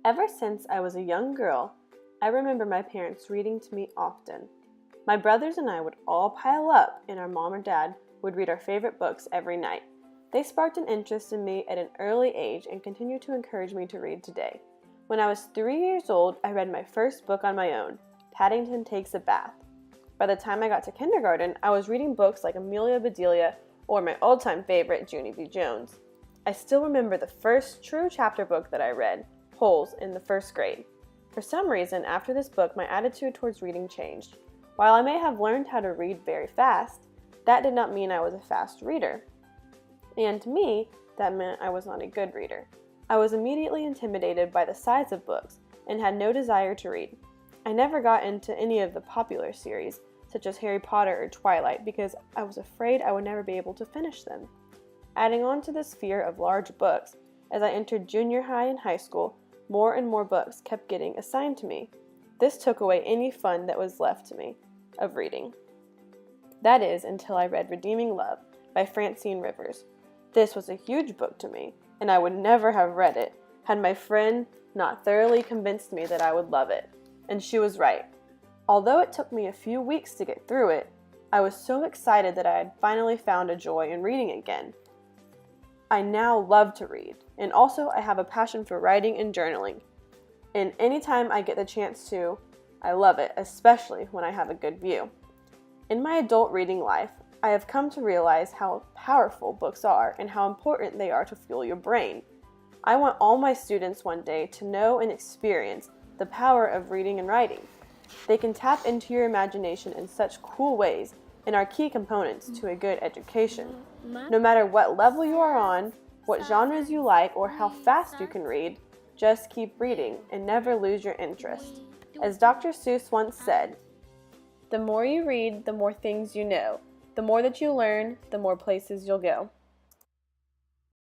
Ever since I was a young girl, I remember my parents reading to me often. My brothers and I would all pile up, and our mom or dad would read our favorite books every night. They sparked an interest in me at an early age and continue to encourage me to read today. When I was 3 years old, I read my first book on my own, Paddington Takes a Bath. By the time I got to kindergarten, I was reading books like Amelia Bedelia or my all-time favorite, Junie B. Jones. I still remember the first true chapter book that I read, Holes, in the first grade. For some reason, after this book, my attitude towards reading changed. While I may have learned how to read very fast, that did not mean I was a fast reader. And to me, that meant I was not a good reader. I was immediately intimidated by the size of books and had no desire to read. I never got into any of the popular series, such as Harry Potter or Twilight, because I was afraid I would never be able to finish them. Adding on to this fear of large books, as I entered junior high and high school, more and more books kept getting assigned to me. This took away any fun that was left to me of reading. That is, until I read Redeeming Love by Francine Rivers. This was a huge book to me, and I would never have read it had my friend not thoroughly convinced me that I would love it. And she was right. Although it took me a few weeks to get through it, I was so excited that I had finally found a joy in reading again. I now love to read, and also I have a passion for writing and journaling. And anytime I get the chance to, I love it, especially when I have a good view. In my adult reading life, I have come to realize how powerful books are and how important they are to fuel your brain. I want all my students one day to know and experience the power of reading and writing. They can tap into your imagination in such cool ways and are key components to a good education. No matter what level you are on, what genres you like, or how fast you can read, just keep reading and never lose your interest. As Dr. Seuss once said, "The more you read, the more things you know. The more that you learn, the more places you'll go."